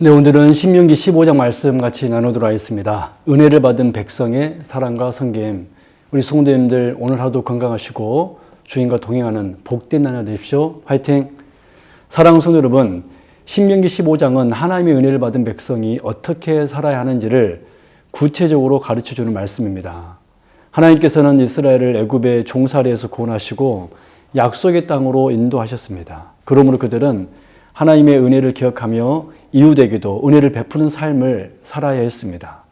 네, 오늘은 신명기 15장 말씀 같이 나누도록 하겠습니다. 은혜를 받은 백성의 사랑과 섬김. 우리 성도님들 오늘 하루도 건강하시고 주님과 동행하는 복된 나날 되십시오. 화이팅! 사랑하는 성도 여러분, 신명기 15장은 하나님의 은혜를 받은 백성이 어떻게 살아야 하는지를 구체적으로 가르쳐주는 말씀입니다. 하나님께서는 이스라엘을 애굽의 종살이에서 구원하시고 약속의 땅으로 인도하셨습니다. 그러므로 그들은 하나님의 은혜를 기억하며 이웃에게도 은혜를 베푸는 삶을 살아야 했습니다.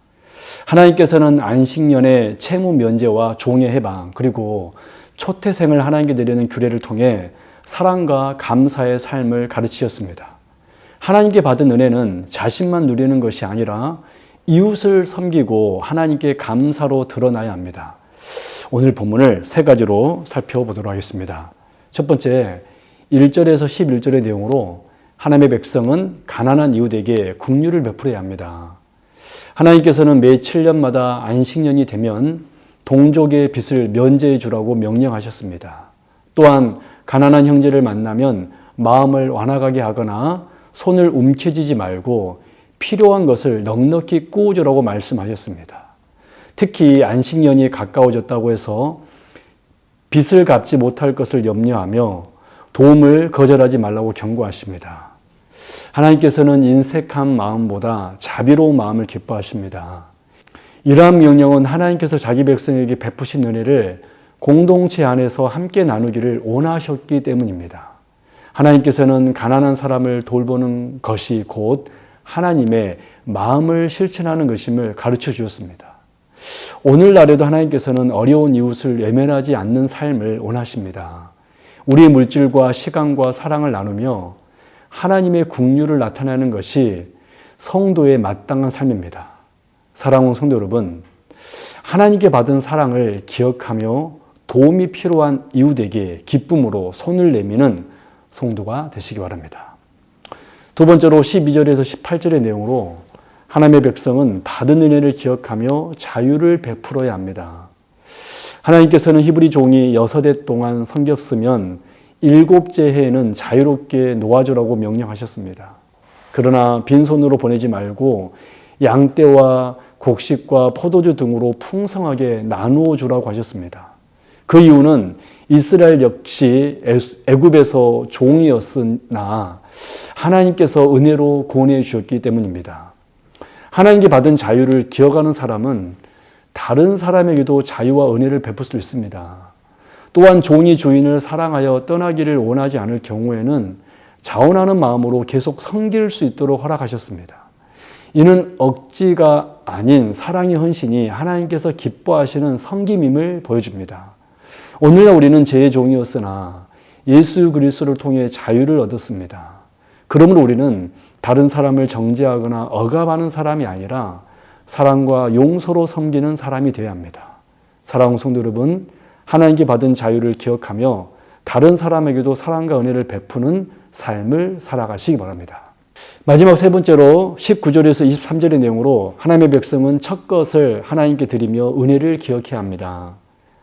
하나님께서는 안식년의 채무 면제와 종의 해방, 그리고 초태생을 하나님께 드리는 규례를 통해 사랑과 감사의 삶을 가르치셨습니다. 하나님께 받은 은혜는 자신만 누리는 것이 아니라 이웃을 섬기고 하나님께 감사로 드러나야 합니다. 오늘 본문을 세 가지로 살펴보도록 하겠습니다. 첫 번째, 1절에서 11절의 내용으로 하나님의 백성은 가난한 이웃에게 긍휼을 베풀어야 합니다. 하나님께서는 매 7년마다 안식년이 되면 동족의 빚을 면제해 주라고 명령하셨습니다. 또한 가난한 형제를 만나면 마음을 완화하게 하거나 손을 움켜쥐지 말고 필요한 것을 넉넉히 꾸어주라고 말씀하셨습니다. 특히 안식년이 가까워졌다고 해서 빚을 갚지 못할 것을 염려하며 도움을 거절하지 말라고 경고하십니다. 하나님께서는 인색한 마음보다 자비로운 마음을 기뻐하십니다. 이러한 명령은 하나님께서 자기 백성에게 베푸신 은혜를 공동체 안에서 함께 나누기를 원하셨기 때문입니다. 하나님께서는 가난한 사람을 돌보는 것이 곧 하나님의 마음을 실천하는 것임을 가르쳐 주었습니다. 오늘날에도 하나님께서는 어려운 이웃을 외면하지 않는 삶을 원하십니다. 우리의 물질과 시간과 사랑을 나누며 하나님의 긍휼을 나타내는 것이 성도의 마땅한 삶입니다. 사랑하는 성도 여러분, 하나님께 받은 사랑을 기억하며 도움이 필요한 이웃에게 기쁨으로 손을 내미는 성도가 되시기 바랍니다. 두 번째로 12절에서 18절의 내용으로 하나님의 백성은 받은 은혜를 기억하며 자유를 베풀어야 합니다. 하나님께서는 히브리 종이 6해 동안 섬겼으면 7째 해에는 자유롭게 놓아주라고 명령하셨습니다. 그러나 빈손으로 보내지 말고 양떼와 곡식과 포도주 등으로 풍성하게 나누어 주라고 하셨습니다. 그 이유는 이스라엘 역시 애굽에서 종이었으나 하나님께서 은혜로 구원해 주셨기 때문입니다. 하나님께 받은 자유를 기억하는 사람은 다른 사람에게도 자유와 은혜를 베풀 수 있습니다. 또한 종이 주인을 사랑하여 떠나기를 원하지 않을 경우에는 자원하는 마음으로 계속 섬길 수 있도록 허락하셨습니다. 이는 억지가 아닌 사랑의 헌신이 하나님께서 기뻐하시는 섬김임을 보여줍니다. 오늘날 우리는 죄의 종이었으나 예수 그리스도를 통해 자유를 얻었습니다. 그러므로 우리는 다른 사람을 정죄하거나 억압하는 사람이 아니라 사랑과 용서로 섬기는 사람이 되어야 합니다. 사랑하는 성도 여러분, 하나님께 받은 자유를 기억하며 다른 사람에게도 사랑과 은혜를 베푸는 삶을 살아가시기 바랍니다. 마지막 세 번째로 19절에서 23절의 내용으로 하나님의 백성은 첫 것을 하나님께 드리며 은혜를 기억해야 합니다.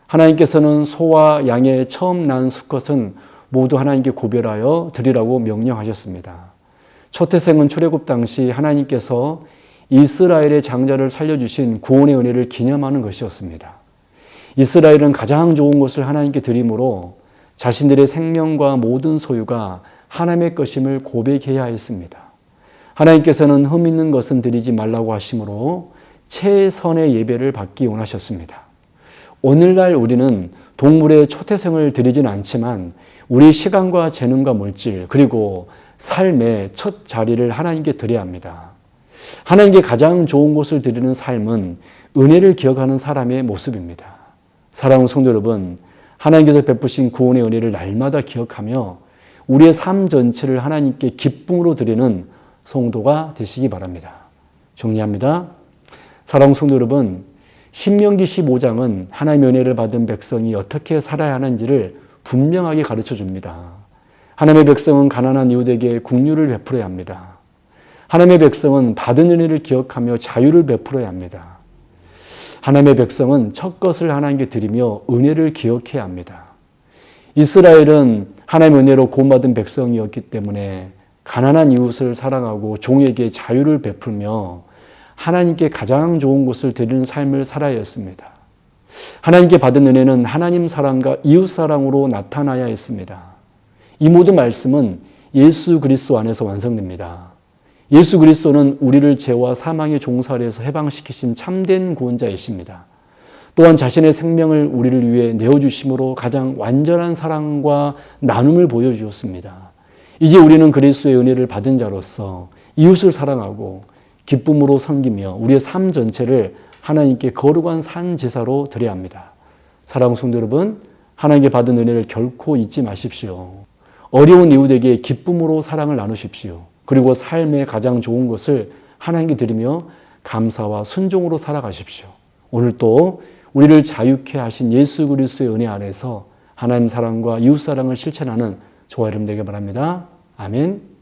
하나님께서는 소와 양의 처음 난 수컷은 모두 하나님께 구별하여 드리라고 명령하셨습니다. 초태생은 출애굽 당시 하나님께서 이스라엘의 장자를 살려주신 구원의 은혜를 기념하는 것이었습니다. 이스라엘은 가장 좋은 것을 하나님께 드림으로 자신들의 생명과 모든 소유가 하나님의 것임을 고백해야 했습니다. 하나님께서는 흠 있는 것은 드리지 말라고 하심으로 최선의 예배를 받기 원하셨습니다. 오늘날 우리는 동물의 초태생을 드리지는 않지만 우리 시간과 재능과 물질 그리고 삶의 첫 자리를 하나님께 드려야 합니다. 하나님께 가장 좋은 것을 드리는 삶은 은혜를 기억하는 사람의 모습입니다. 사랑하는 성도 여러분, 하나님께서 베푸신 구원의 은혜를 날마다 기억하며 우리의 삶 전체를 하나님께 기쁨으로 드리는 성도가 되시기 바랍니다. 정리합니다. 사랑하는 성도 여러분, 신명기 15장은 하나님의 은혜를 받은 백성이 어떻게 살아야 하는지를 분명하게 가르쳐 줍니다. 하나님의 백성은 가난한 이웃에게 긍휼을 베풀어야 합니다. 하나님의 백성은 받은 은혜를 기억하며 자유를 베풀어야 합니다. 하나님의 백성은 첫 것을 하나님께 드리며 은혜를 기억해야 합니다. 이스라엘은 하나님의 은혜로 구원받은 백성이었기 때문에 가난한 이웃을 사랑하고 종에게 자유를 베풀며 하나님께 가장 좋은 것을 드리는 삶을 살아야 했습니다. 하나님께 받은 은혜는 하나님 사랑과 이웃 사랑으로 나타나야 했습니다. 이 모든 말씀은 예수 그리스도 안에서 완성됩니다. 예수 그리스도는 우리를 죄와 사망의 종살이에서 해방시키신 참된 구원자이십니다. 또한 자신의 생명을 우리를 위해 내어주심으로 가장 완전한 사랑과 나눔을 보여주었습니다. 이제 우리는 그리스도의 은혜를 받은 자로서 이웃을 사랑하고 기쁨으로 섬기며 우리의 삶 전체를 하나님께 거룩한 산 제사로 드려야 합니다. 사랑하는 성도 여러분, 하나님께 받은 은혜를 결코 잊지 마십시오. 어려운 이웃에게 기쁨으로 사랑을 나누십시오. 그리고 삶의 가장 좋은 것을 하나님께 드리며 감사와 순종으로 살아가십시오. 오늘 또 우리를 자유케 하신 예수 그리스도의 은혜 안에서 하나님 사랑과 이웃 사랑을 실천하는 저와 여러분 되길 바랍니다. 아멘.